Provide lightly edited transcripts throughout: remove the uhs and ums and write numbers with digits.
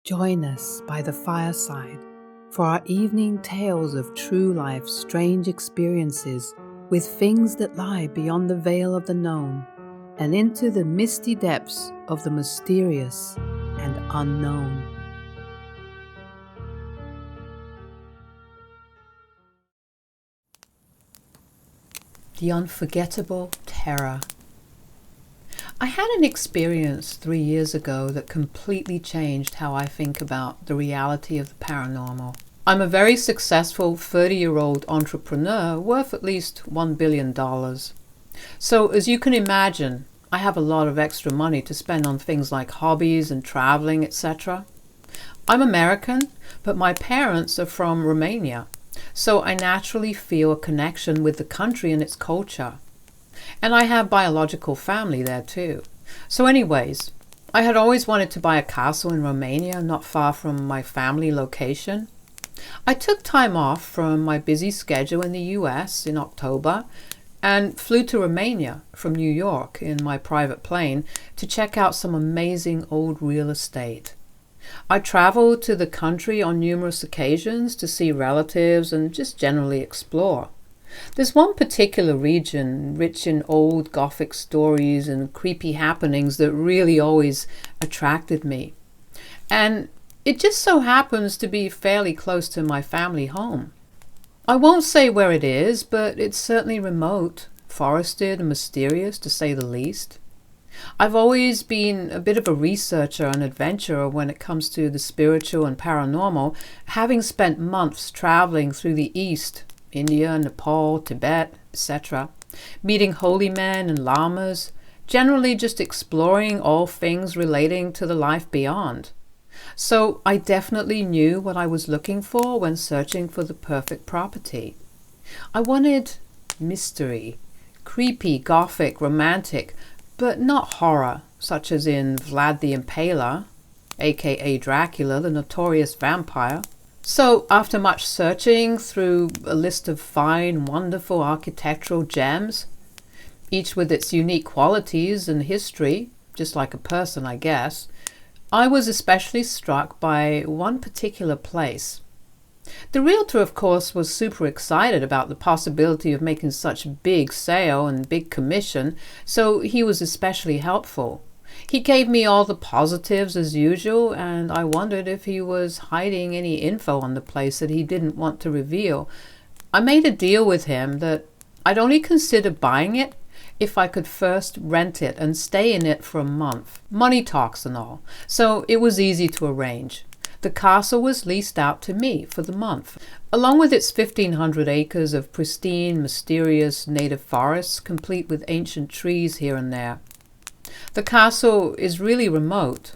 Join us by the fireside for our evening tales of true life's strange experiences with things that lie beyond the veil of the known and into the misty depths of the mysterious and unknown. The unforgettable terror. I had an experience 3 years ago that completely changed how I think about the reality of the paranormal. I'm a very successful 30-year-old entrepreneur worth at least $1 billion. So as you can imagine, I have a lot of extra money to spend on things like hobbies and traveling, etc. I'm American, but my parents are from Romania, so I naturally feel a connection with the country and its culture. And I have biological family there too. So anyways, I had always wanted to buy a castle in Romania, not far from my family location. I took time off from my busy schedule in the US in October and flew to Romania from New York in my private plane to check out some amazing old real estate. I traveled to the country on numerous occasions to see relatives and just generally explore. There's one particular region rich in old Gothic stories and creepy happenings that really always attracted me. And it just so happens to be fairly close to my family home. I won't say where it is, but it's certainly remote, forested and mysterious to say the least. I've always been a bit of a researcher and adventurer when it comes to the spiritual and paranormal, having spent months traveling through the East, India, Nepal, Tibet, etc., meeting holy men and lamas, generally just exploring all things relating to the life beyond. So I definitely knew what I was looking for when searching for the perfect property. I wanted mystery, creepy, gothic, romantic, but not horror, such as in Vlad the Impaler, aka Dracula, the notorious vampire. So after much searching through a list of fine, wonderful architectural gems, each with its unique qualities and history, just like a person, I guess, I was especially struck by one particular place. The realtor, of course, was super excited about the possibility of making such a big sale and big commission, so he was especially helpful. He gave me all the positives as usual, and I wondered if he was hiding any info on the place that he didn't want to reveal. I made a deal with him that I'd only consider buying it if I could first rent it and stay in it for a month. Money talks and all, so it was easy to arrange. The castle was leased out to me for the month, along with its 1,500 acres of pristine, mysterious native forests, complete with ancient trees here and there. The castle is really remote,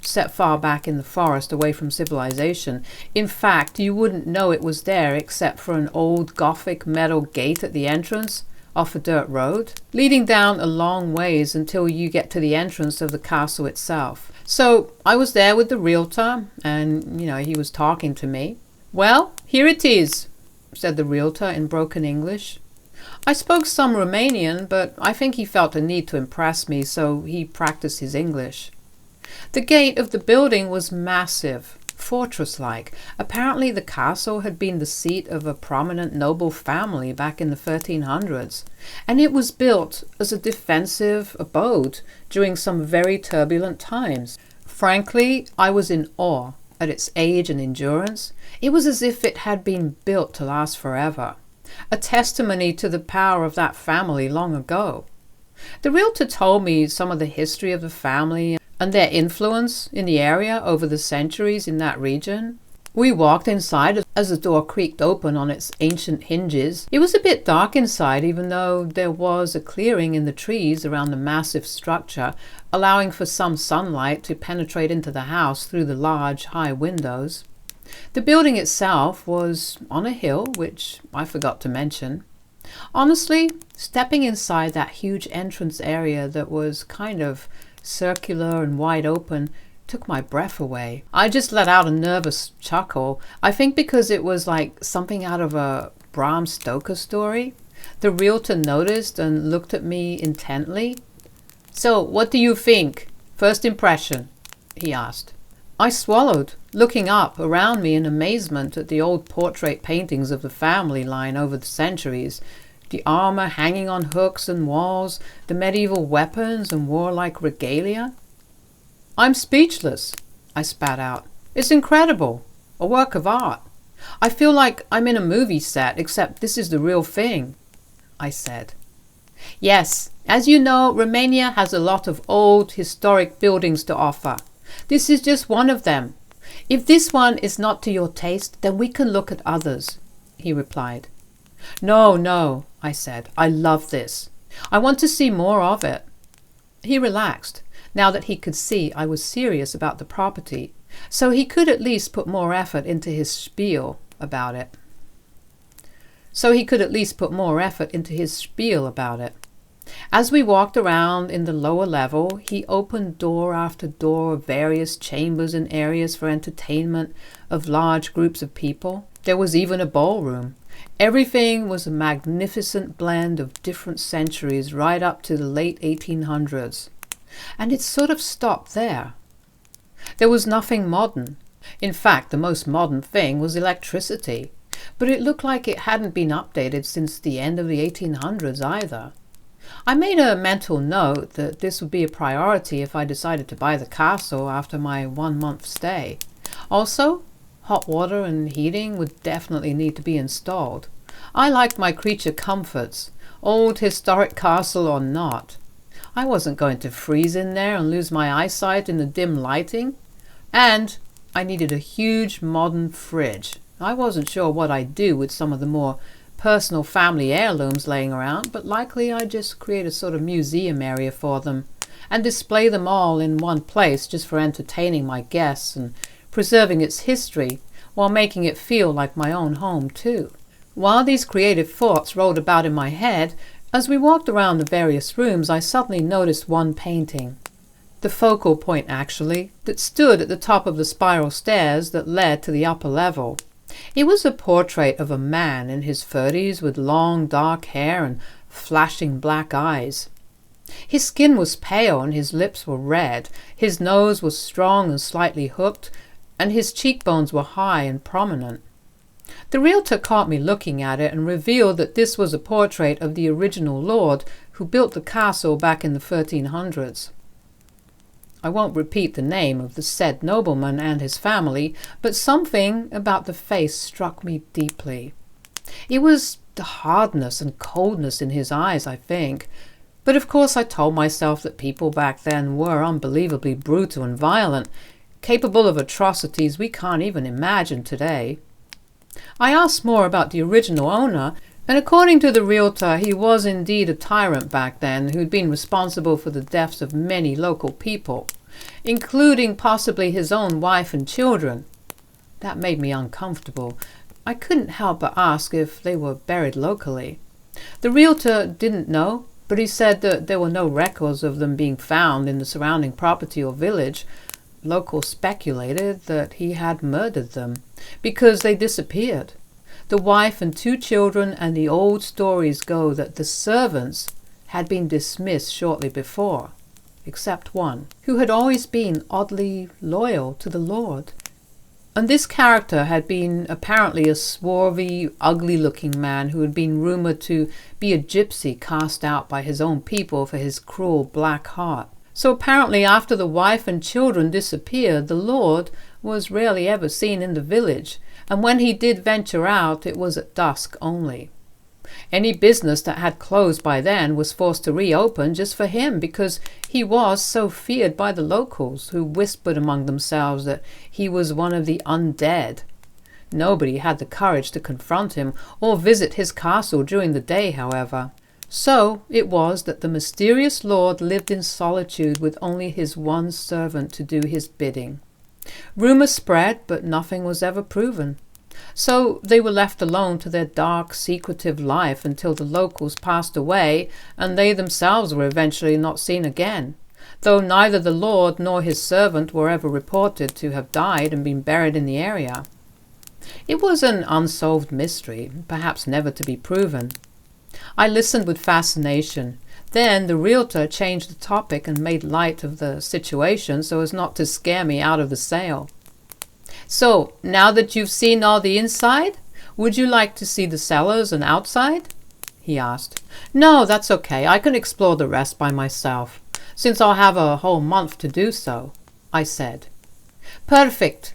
set far back in the forest away from civilization. In fact, you wouldn't know it was there except for an old Gothic metal gate at the entrance off a dirt road, leading down a long ways until you get to the entrance of the castle itself. So I was there with the realtor and, he was talking to me. "Well, here it is," said the realtor in broken English. I spoke some Romanian, but I think he felt a need to impress me, so he practiced his English. The gate of the building was massive, fortress-like. Apparently the castle had been the seat of a prominent noble family back in the 1300s, and it was built as a defensive abode during some very turbulent times. Frankly, I was in awe at its age and endurance. It was as if it had been built to last forever, a testimony to the power of that family long ago. The realtor told me some of the history of the family and their influence in the area over the centuries in that region. We walked inside as the door creaked open on its ancient hinges. It was a bit dark inside, even though there was a clearing in the trees around the massive structure, allowing for some sunlight to penetrate into the house through the large, high windows. The building itself was on a hill, which I forgot to mention. Honestly, stepping inside that huge entrance area that was kind of circular and wide open took my breath away. I just let out a nervous chuckle, I think because it was like something out of a Bram Stoker story. The realtor noticed and looked at me intently. "So, what do you think? First impression?" he asked. I swallowed, looking up around me in amazement at the old portrait paintings of the family line over the centuries, the armor hanging on hooks and walls, the medieval weapons and warlike regalia. "I'm speechless," I spat out. "It's incredible. A work of art. I feel like I'm in a movie set, except this is the real thing," I said. "Yes, as you know, Romania has a lot of old, historic buildings to offer. This is just one of them. If this one is not to your taste, then we can look at others," he replied. No, I said. "I love this. I want to see more of it." He relaxed, now that he could see I was serious about the property, so he could at least put more effort into his spiel about it. As we walked around in the lower level, he opened door after door of various chambers and areas for entertainment of large groups of people. There was even a ballroom. Everything was a magnificent blend of different centuries right up to the late 1800s. And it sort of stopped there. There was nothing modern. In fact, the most modern thing was electricity. But it looked like it hadn't been updated since the end of the 1800s either. I made a mental note that this would be a priority if I decided to buy the castle after my 1-month stay. Also, hot water and heating would definitely need to be installed. I liked my creature comforts, old historic castle or not. I wasn't going to freeze in there and lose my eyesight in the dim lighting. And I needed a huge modern fridge. I wasn't sure what I'd do with some of the more personal family heirlooms laying around, but likely I'd just create a sort of museum area for them and display them all in one place just for entertaining my guests and preserving its history while making it feel like my own home too. While these creative thoughts rolled about in my head, as we walked around the various rooms, I suddenly noticed one painting. The focal point, actually, that stood at the top of the spiral stairs that led to the upper level. It was a portrait of a man in his 30s with long dark hair and flashing black eyes. His skin was pale and his lips were red, his nose was strong and slightly hooked, and his cheekbones were high and prominent. The realtor caught me looking at it and revealed that this was a portrait of the original lord who built the castle back in the 1300s. I won't repeat the name of the said nobleman and his family, but something about the face struck me deeply. It was the hardness and coldness in his eyes, I think. But of course I told myself that people back then were unbelievably brutal and violent, capable of atrocities we can't even imagine today. I asked more about the original owner, and according to the realtor, he was indeed a tyrant back then who'd been responsible for the deaths of many local people, including possibly his own wife and children. That made me uncomfortable. I couldn't help but ask if they were buried locally. The realtor didn't know, but he said that there were no records of them being found in the surrounding property or village. Locals speculated that he had murdered them because they disappeared. The wife and 2 children, and the old stories go that the servants had been dismissed shortly before, except one, who had always been oddly loyal to the Lord. And this character had been apparently a swarthy, ugly-looking man who had been rumored to be a gypsy cast out by his own people for his cruel black heart. So apparently after the wife and children disappeared, the Lord was rarely ever seen in the village, and when he did venture out, it was at dusk only. Any business that had closed by then was forced to reopen just for him, because he was so feared by the locals, who whispered among themselves that he was one of the undead. Nobody had the courage to confront him or visit his castle during the day, however. So it was that the mysterious lord lived in solitude with only his one servant to do his bidding. Rumors spread, but nothing was ever proven. So they were left alone to their dark, secretive life until the locals passed away, and they themselves were eventually not seen again, though neither the lord nor his servant were ever reported to have died and been buried in the area. It was an unsolved mystery, perhaps never to be proven. I listened with fascination. Then the realtor changed the topic and made light of the situation so as not to scare me out of the sale. "So, now that you've seen all the inside, would you like to see the cellars and outside?" he asked. "No, that's okay. I can explore the rest by myself, since I'll have a whole month to do so," I said. "Perfect,"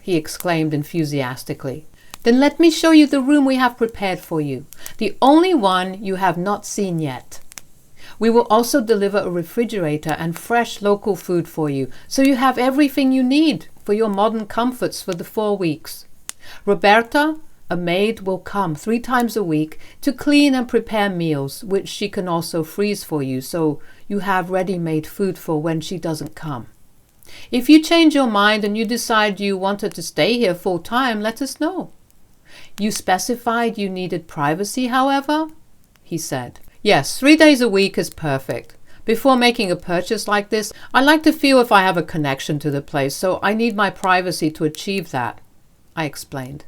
he exclaimed enthusiastically. "Then let me show you the room we have prepared for you, the only one you have not seen yet. We will also deliver a refrigerator and fresh local food for you, so you have everything you need for your modern comforts for the 4 weeks. Roberta, a maid, will come 3 times a week to clean and prepare meals, which she can also freeze for you, so you have ready-made food for when she doesn't come. If you change your mind and you decide you wanted to stay here full-time, let us know. You specified you needed privacy, however?" he said. "Yes, 3 days a week is perfect. Before making a purchase like this, I like to feel if I have a connection to the place, so I need my privacy to achieve that," I explained.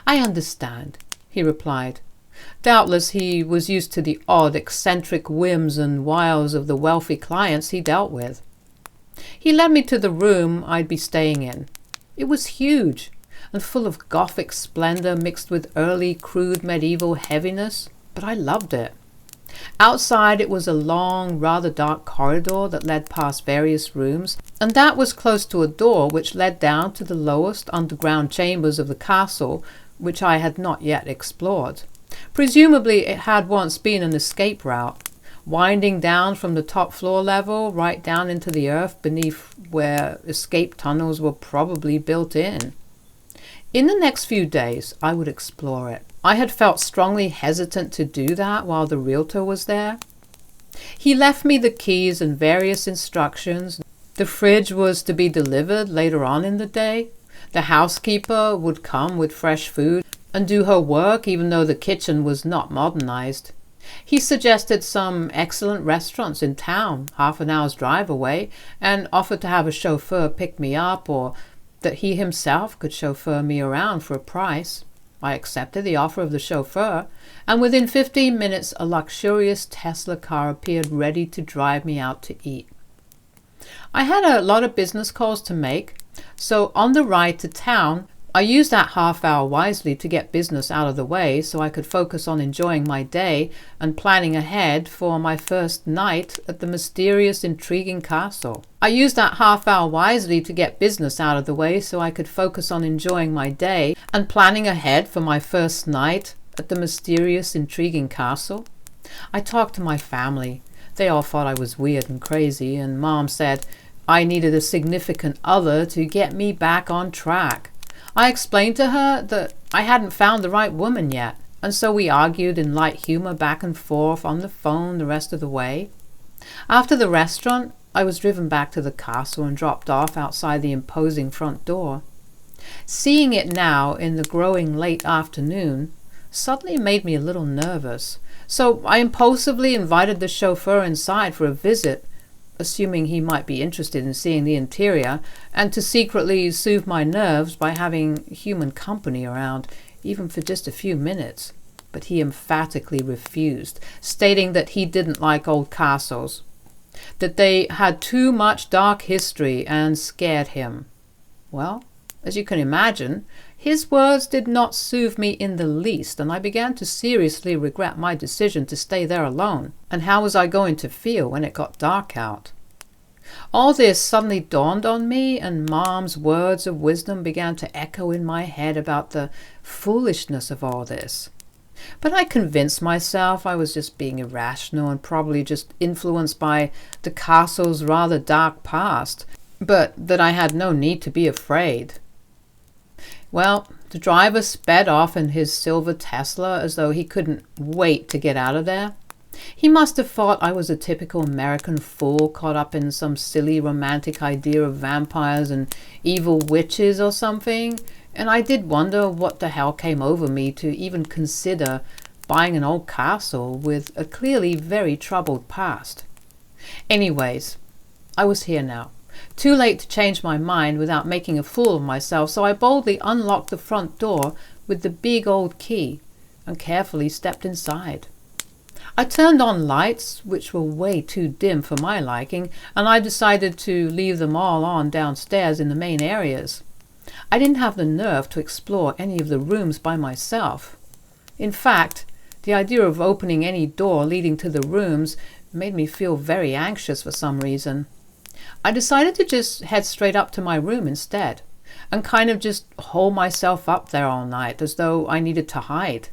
"I understand," he replied. Doubtless he was used to the odd, eccentric whims and wiles of the wealthy clients he dealt with. He led me to the room I'd be staying in. It was huge and full of Gothic splendor mixed with early, crude medieval heaviness, but I loved it. Outside it was a long, rather dark corridor that led past various rooms, and that was close to a door which led down to the lowest underground chambers of the castle, which I had not yet explored. Presumably it had once been an escape route, winding down from the top floor level right down into the earth beneath, where escape tunnels were probably built in. In the next few days I would explore it. I had felt strongly hesitant to do that while the realtor was there. He left me the keys and various instructions. The fridge was to be delivered later on in the day. The housekeeper would come with fresh food and do her work even though the kitchen was not modernized. He suggested some excellent restaurants in town, half an hour's drive away, and offered to have a chauffeur pick me up, or that he himself could chauffeur me around for a price. I accepted the offer of the chauffeur, and within 15 minutes a luxurious Tesla car appeared ready to drive me out to eat. I had a lot of business calls to make, so on the ride to town, I used that half hour wisely to get business out of the way so I could focus on enjoying my day and planning ahead for my first night at the mysterious, intriguing castle. I used that half hour wisely to get business out of the way so I could focus on enjoying my day and planning ahead for my first night at the mysterious, intriguing castle. I talked to my family. They all thought I was weird and crazy, and Mom said I needed a significant other to get me back on track. I explained to her that I hadn't found the right woman yet, and so we argued in light humor back and forth on the phone the rest of the way. After the restaurant, I was driven back to the castle and dropped off outside the imposing front door. Seeing it now in the growing late afternoon suddenly made me a little nervous, so I impulsively invited the chauffeur inside for a visit, assuming he might be interested in seeing the interior, and to secretly soothe my nerves by having human company around, even for just a few minutes. But he emphatically refused, stating that he didn't like old castles, that they had too much dark history and scared him. Well, as you can imagine, his words did not soothe me in the least, and I began to seriously regret my decision to stay there alone. And how was I going to feel when it got dark out? All this suddenly dawned on me, and Mom's words of wisdom began to echo in my head about the foolishness of all this. But I convinced myself I was just being irrational and probably just influenced by the castle's rather dark past, but that I had no need to be afraid. Well, the driver sped off in his silver Tesla as though he couldn't wait to get out of there. He must have thought I was a typical American fool caught up in some silly romantic idea of vampires and evil witches or something, and I did wonder what the hell came over me to even consider buying an old castle with a clearly very troubled past. Anyways, I was here now. Too late to change my mind without making a fool of myself, so I boldly unlocked the front door with the big old key and carefully stepped inside. I turned on lights, which were way too dim for my liking, and I decided to leave them all on downstairs in the main areas. I didn't have the nerve to explore any of the rooms by myself. In fact, the idea of opening any door leading to the rooms made me feel very anxious for some reason. I decided to just head straight up to my room instead, and kind of just hole myself up there all night as though I needed to hide.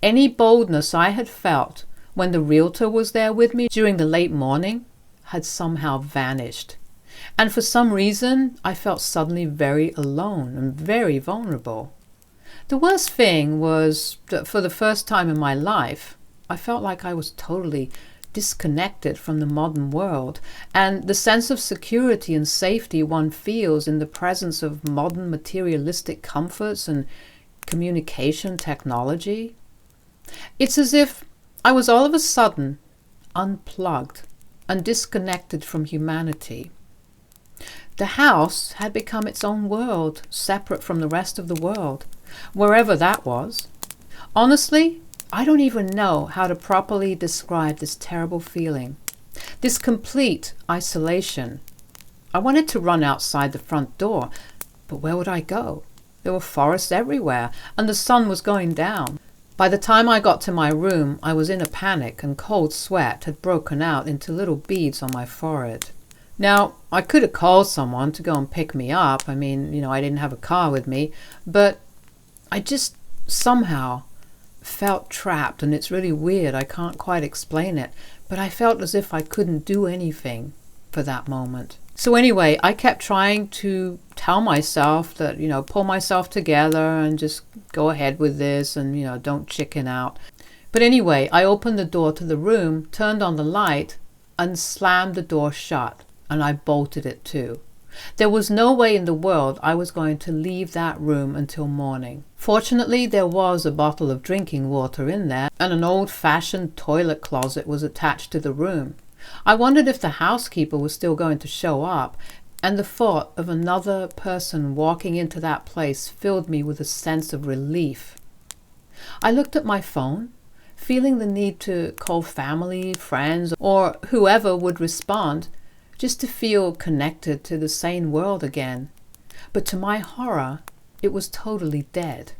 Any boldness I had felt when the realtor was there with me during the late morning had somehow vanished. And for some reason, I felt suddenly very alone and very vulnerable. The worst thing was that for the first time in my life, I felt like I was totally disconnected from the modern world, and the sense of security and safety one feels in the presence of modern materialistic comforts and communication technology. It's as if I was all of a sudden unplugged and disconnected from humanity. The house had become its own world, separate from the rest of the world, wherever that was. Honestly, I don't even know how to properly describe this terrible feeling, this complete isolation. I wanted to run outside the front door, but where would I go? There were forests everywhere, and the sun was going down. By the time I got to my room, I was in a panic, and cold sweat had broken out into little beads on my forehead. Now, I could have called someone to go and pick me up. I mean, I didn't have a car with me, but I just somehow felt trapped, and it's really weird. I can't quite explain it, but I felt as if I couldn't do anything for that moment. So anyway, I kept trying to tell myself that, pull myself together and just go ahead with this and, don't chicken out. But anyway, I opened the door to the room, turned on the light, and slammed the door shut, and I bolted it too. There was no way in the world I was going to leave that room until morning. Fortunately, there was a bottle of drinking water in there, and an old-fashioned toilet closet was attached to the room. I wondered if the housekeeper was still going to show up, and the thought of another person walking into that place filled me with a sense of relief. I looked at my phone, feeling the need to call family, friends, or whoever would respond, just to feel connected to the sane world again. But to my horror, it was totally dead.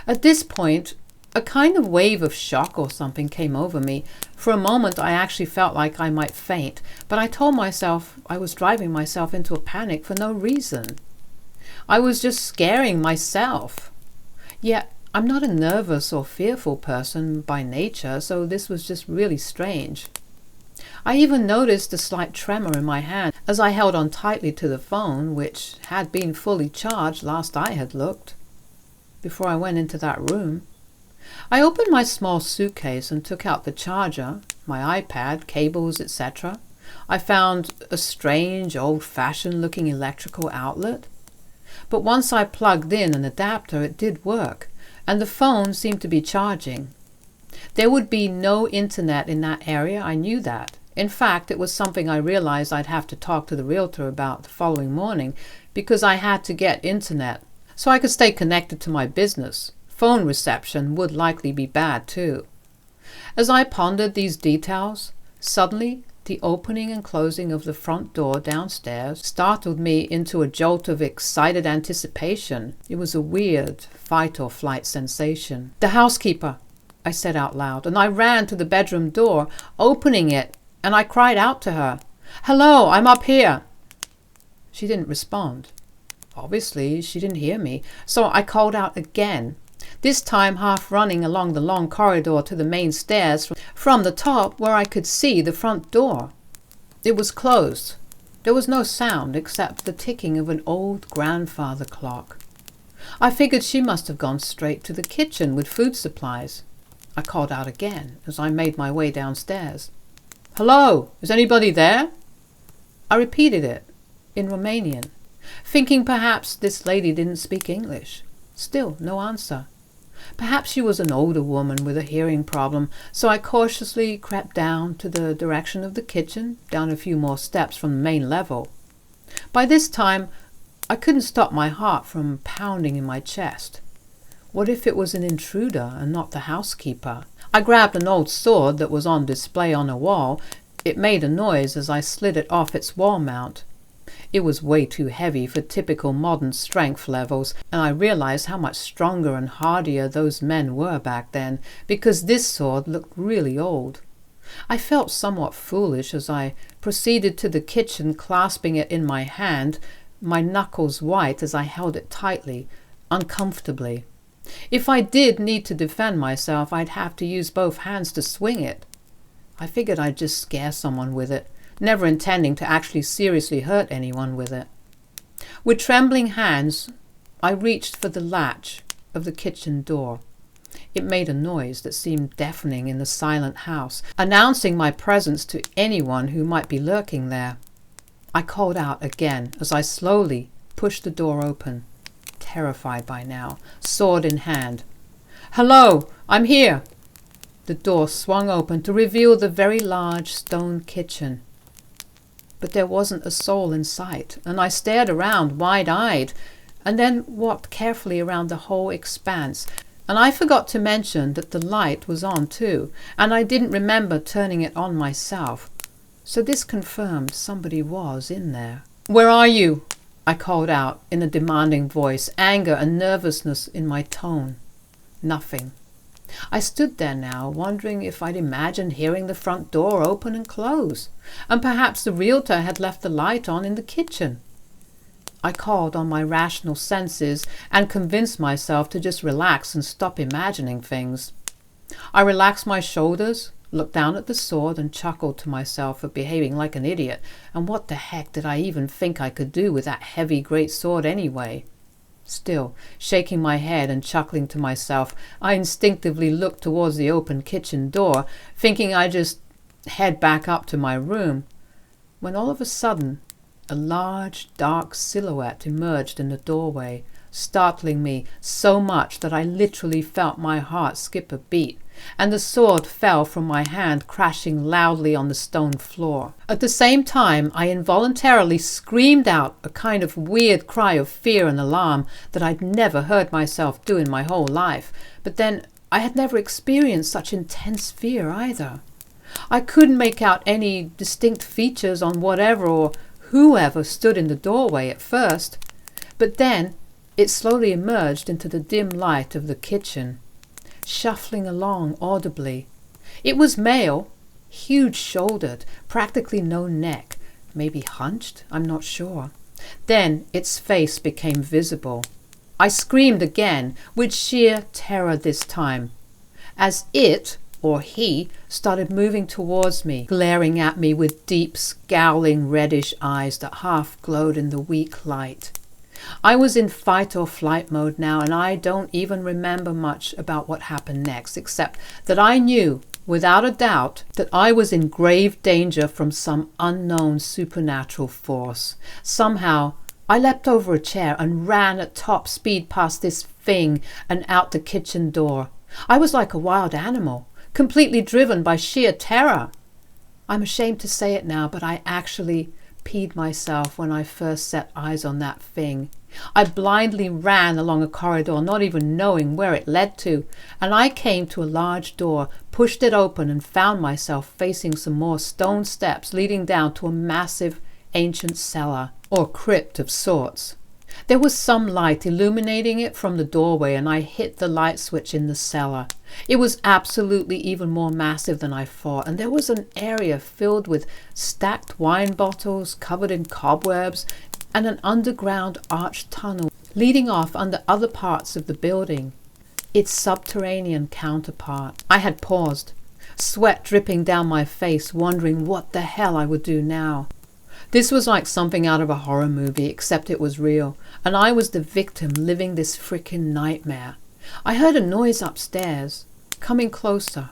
At this point, a kind of wave of shock or something came over me. For a moment, I actually felt like I might faint, but I told myself I was driving myself into a panic for no reason. I was just scaring myself. Yet, I'm not a nervous or fearful person by nature, so this was just really strange. I even noticed a slight tremor in my hand as I held on tightly to the phone, which had been fully charged last I had looked, before I went into that room. I opened my small suitcase and took out the charger, my iPad, cables, etc. I found a strange, old-fashioned looking electrical outlet. But once I plugged in an adapter, it did work, and the phone seemed to be charging. There would be no internet in that area, I knew that. In fact, it was something I realized I'd have to talk to the realtor about the following morning, because I had to get internet so I could stay connected to my business. Phone reception would likely be bad too. As I pondered these details, suddenly the opening and closing of the front door downstairs startled me into a jolt of excited anticipation. It was a weird fight-or-flight sensation. "The housekeeper," I said out loud, and I ran to the bedroom door, opening it, and I cried out to her, "Hello, I'm up here." She didn't respond. Obviously, she didn't hear me, so I called out again, this time half running along the long corridor to the main stairs from the top where I could see the front door. It was closed. There was no sound except the ticking of an old grandfather clock. I figured she must have gone straight to the kitchen with food supplies. I called out again as I made my way downstairs. "Hello, is anybody there?" I repeated it in Romanian, thinking perhaps this lady didn't speak English. Still no answer. Perhaps she was an older woman with a hearing problem, so I cautiously crept down to the direction of the kitchen, down a few more steps from the main level. By this time, I couldn't stop my heart from pounding in my chest. What if it was an intruder and not the housekeeper? I grabbed an old sword that was on display on a wall. It made a noise as I slid it off its wall mount. It was way too heavy for typical modern strength levels, and I realized how much stronger and hardier those men were back then, because this sword looked really old. I felt somewhat foolish as I proceeded to the kitchen, clasping it in my hand, my knuckles white as I held it tightly, uncomfortably. If I did need to defend myself, I'd have to use both hands to swing it. I figured I'd just scare someone with it, never intending to actually seriously hurt anyone with it. With trembling hands, I reached for the latch of the kitchen door. It made a noise that seemed deafening in the silent house, announcing my presence to anyone who might be lurking there. I called out again as I slowly pushed the door open, terrified by now, sword in hand. "Hello, I'm here!" The door swung open to reveal the very large stone kitchen. But there wasn't a soul in sight, and I stared around wide-eyed, and then walked carefully around the whole expanse. And I forgot to mention that the light was on too, and I didn't remember turning it on myself. So this confirmed somebody was in there. "Where are you?" I called out in a demanding voice, anger and nervousness in my tone. Nothing. I stood there now, wondering if I'd imagined hearing the front door open and close, and perhaps the realtor had left the light on in the kitchen. I called on my rational senses and convinced myself to just relax and stop imagining things. I relaxed my shoulders, looked down at the sword, and chuckled to myself for behaving like an idiot. And what the heck did I even think I could do with that heavy great sword anyway? Still, shaking my head and chuckling to myself, I instinctively looked towards the open kitchen door, thinking I'd just head back up to my room, when all of a sudden a large, dark silhouette emerged in the doorway, startling me so much that I literally felt my heart skip a beat, and the sword fell from my hand, crashing loudly on the stone floor. At the same time, I involuntarily screamed out a kind of weird cry of fear and alarm that I'd never heard myself do in my whole life. But then, I had never experienced such intense fear either. I couldn't make out any distinct features on whatever or whoever stood in the doorway at first, but then it slowly emerged into the dim light of the kitchen, shuffling along audibly. It was male, huge-shouldered, practically no neck, maybe hunched, I'm not sure. Then its face became visible. I screamed again, with sheer terror this time, as it, or he, started moving towards me, glaring at me with deep, scowling, reddish eyes that half glowed in the weak light. I was in fight or flight mode now, and I don't even remember much about what happened next, except that I knew, without a doubt, that I was in grave danger from some unknown supernatural force. Somehow, I leapt over a chair and ran at top speed past this thing and out the kitchen door. I was like a wild animal, completely driven by sheer terror. I'm ashamed to say it now, but I actually peed myself when I first set eyes on that thing. I blindly ran along a corridor, not even knowing where it led to, and I came to a large door, pushed it open, and found myself facing some more stone steps leading down to a massive ancient cellar, or crypt of sorts. There was some light illuminating it from the doorway, and I hit the light switch in the cellar. It was absolutely even more massive than I thought, and there was an area filled with stacked wine bottles covered in cobwebs, and an underground arched tunnel leading off under other parts of the building, its subterranean counterpart. I had paused, sweat dripping down my face, wondering what the hell I would do now. This was like something out of a horror movie, except it was real, and I was the victim living this frickin' nightmare. I heard a noise upstairs, coming closer,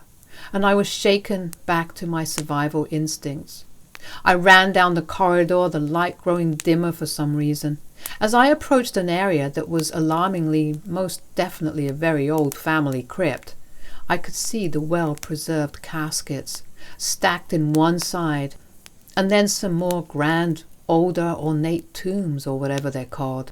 and I was shaken back to my survival instincts. I ran down the corridor, the light growing dimmer for some reason. As I approached an area that was alarmingly, most definitely a very old family crypt, I could see the well-preserved caskets, stacked in one side, and then some more grand, older, ornate tombs, or whatever they're called.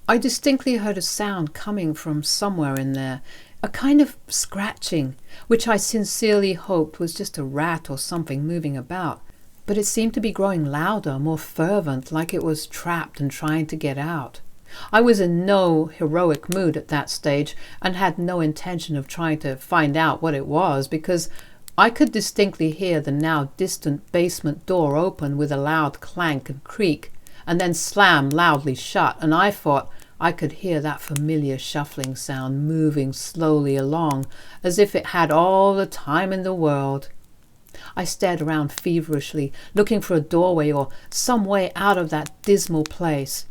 I distinctly heard a sound coming from somewhere in there. a kind of scratching, which I sincerely hoped was just a rat or something moving about. But it seemed to be growing louder, more fervent, like it was trapped and trying to get out. I was in no heroic mood at that stage and had no intention of trying to find out what it was, because I could distinctly hear the now distant basement door open with a loud clank and creak, and then slam loudly shut, and I thought I could hear that familiar shuffling sound moving slowly along, as if it had all the time in the world. I stared around feverishly, looking for a doorway or some way out of that dismal place.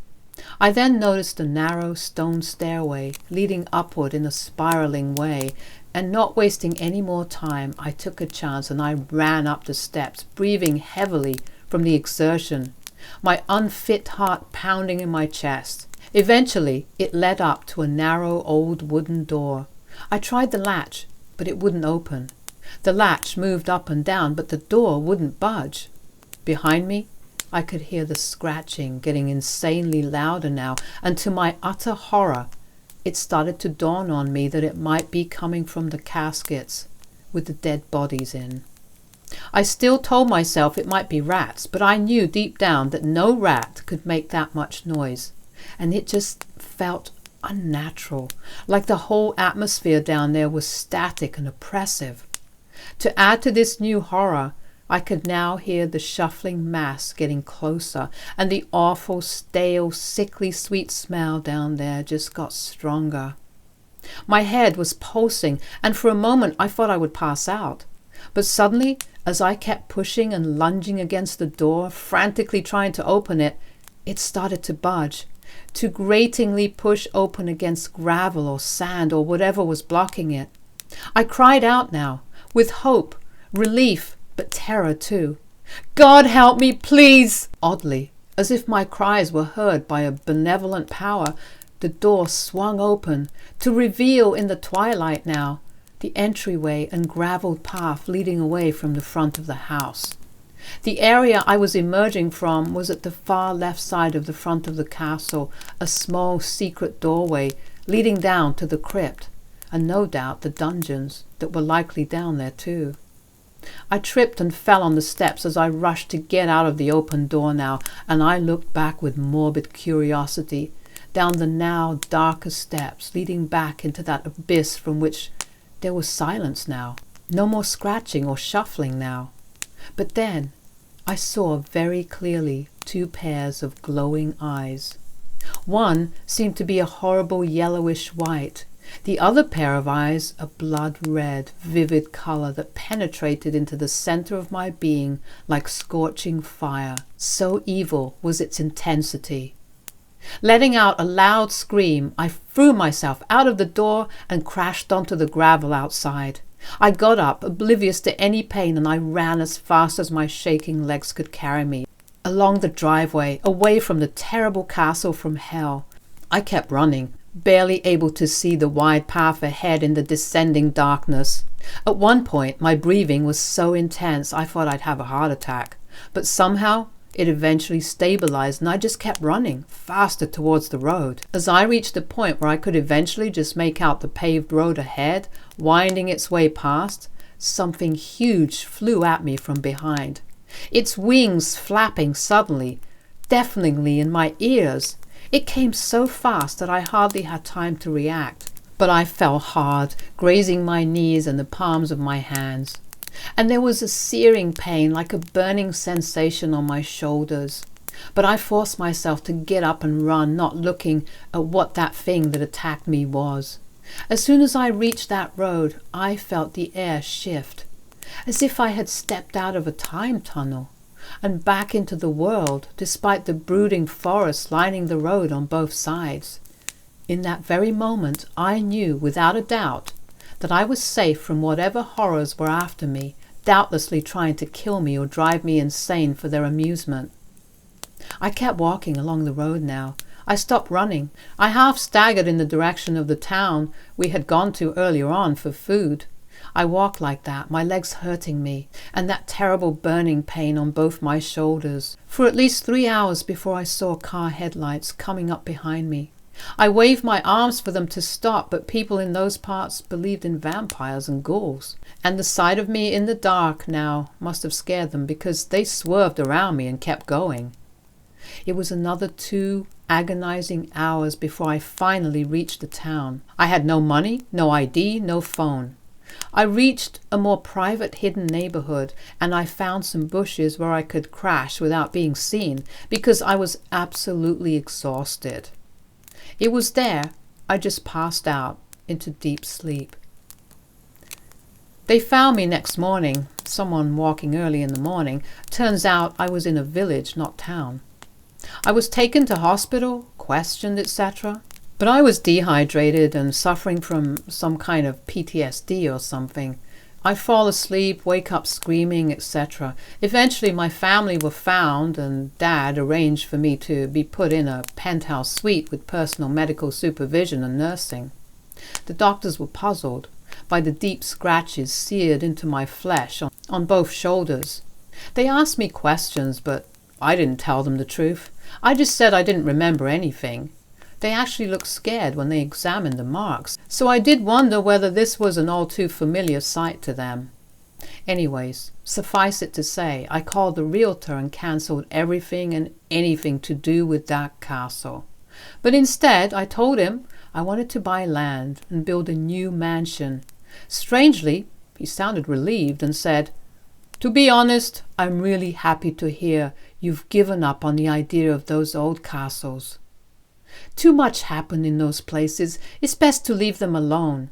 I then noticed a narrow stone stairway leading upward in a spiraling way, and not wasting any more time, I took a chance and I ran up the steps, breathing heavily from the exertion, my unfit heart pounding in my chest. Eventually, it led up to a narrow old wooden door. I tried the latch, but it wouldn't open. The latch moved up and down, but the door wouldn't budge. Behind me, I could hear the scratching getting insanely louder now, and to my utter horror, it started to dawn on me that it might be coming from the caskets with the dead bodies in. I still told myself it might be rats, but I knew deep down that no rat could make that much noise, and it just felt unnatural, like the whole atmosphere down there was static and oppressive. To add to this new horror, I could now hear the shuffling mass getting closer, and the awful, stale, sickly sweet smell down there just got stronger. My head was pulsing, and for a moment I thought I would pass out. But suddenly, as I kept pushing and lunging against the door, frantically trying to open it, it started to budge, to gratingly push open against gravel or sand or whatever was blocking it. I cried out now, with hope, relief, but terror too. "God help me, please!" Oddly, as if my cries were heard by a benevolent power, the door swung open to reveal in the twilight now the entryway and gravelled path leading away from the front of the house. The area I was emerging from was at the far left side of the front of the castle, a small secret doorway leading down to the crypt, and no doubt the dungeons that were likely down there too. I tripped and fell on the steps as I rushed to get out of the open door now, and I looked back with morbid curiosity down the now darker steps leading back into that abyss from which there was silence now. No more scratching or shuffling now. But then I saw very clearly two pairs of glowing eyes. One seemed to be a horrible yellowish white, the other pair of eyes a blood red, vivid color that penetrated into the center of my being like scorching fire. So evil was its intensity. Letting out a loud scream, I threw myself out of the door and crashed onto the gravel outside. I got up, oblivious to any pain, and I ran as fast as my shaking legs could carry me, along the driveway, away from the terrible castle from hell. I kept running, barely able to see the wide path ahead in the descending darkness. At one point, my breathing was so intense I thought I'd have a heart attack, but somehow it eventually stabilized and I just kept running, faster towards the road. As I reached a point where I could eventually just make out the paved road ahead, winding its way past, something huge flew at me from behind, its wings flapping suddenly, deafeningly in my ears. It came so fast that I hardly had time to react, but I fell hard, grazing my knees and the palms of my hands. And there was a searing pain, like a burning sensation on my shoulders. But I forced myself to get up and run, not looking at what that thing that attacked me was. As soon as I reached that road, I felt the air shift, as if I had stepped out of a time tunnel and back into the world, despite the brooding forest lining the road on both sides. In that very moment, I knew without a doubt that I was safe from whatever horrors were after me, doubtlessly trying to kill me or drive me insane for their amusement. I kept walking along the road now. I stopped running. I half staggered in the direction of the town we had gone to earlier on for food. I walked like that, my legs hurting me, and that terrible burning pain on both my shoulders, for at least 3 hours before I saw car headlights coming up behind me. I waved my arms for them to stop, but people in those parts believed in vampires and ghouls. And the sight of me in the dark now must have scared them, because they swerved around me and kept going. It was another 2 agonizing hours before I finally reached the town. I had no money, no ID, no phone. I reached a more private, hidden neighborhood, and I found some bushes where I could crash without being seen, because I was absolutely exhausted. It was there I just passed out into deep sleep. They found me next morning, someone walking early in the morning. Turns out I was in a village, not town. I was taken to hospital, questioned, etc. But I was dehydrated and suffering from some kind of PTSD or something. I fall asleep, wake up screaming, etc. Eventually my family were found, and Dad arranged for me to be put in a penthouse suite with personal medical supervision and nursing. The doctors were puzzled by the deep scratches seared into my flesh on both shoulders. They asked me questions, but I didn't tell them the truth. I just said I didn't remember anything. They actually looked scared when they examined the marks, so I did wonder whether this was an all too familiar sight to them. Anyways, suffice it to say, I called the realtor and cancelled everything and anything to do with that castle. But instead, I told him I wanted to buy land and build a new mansion. Strangely, he sounded relieved and said, "To be honest, I'm really happy to hear you've given up on the idea of those old castles. Too much happened in those places. It's best to leave them alone."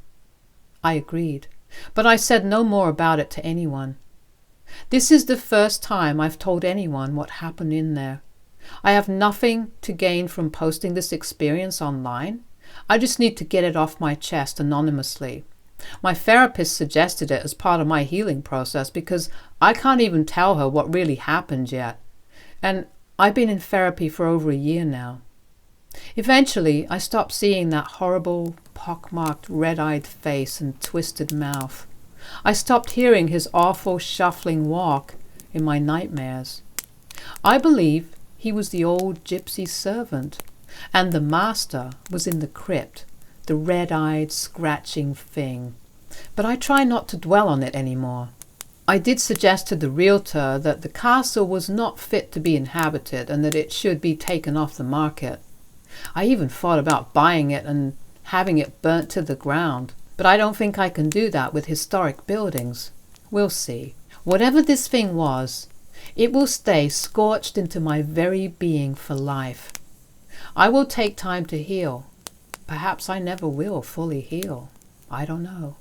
I agreed, but I said no more about it to anyone. This is the first time I've told anyone what happened in there. I have nothing to gain from posting this experience online. I just need to get it off my chest anonymously. My therapist suggested it as part of my healing process because I can't even tell her what really happened yet. And I've been in therapy for over a year now. Eventually, I stopped seeing that horrible, pockmarked, red-eyed face and twisted mouth. I stopped hearing his awful shuffling walk in my nightmares. I believe he was the old gypsy servant, and the master was in the crypt, the red-eyed, scratching thing. But I try not to dwell on it anymore. I did suggest to the realtor that the castle was not fit to be inhabited and that it should be taken off the market. I even thought about buying it and having it burnt to the ground, but I don't think I can do that with historic buildings. We'll see. Whatever this thing was, it will stay scorched into my very being for life. I will take time to heal. Perhaps I never will fully heal. I don't know.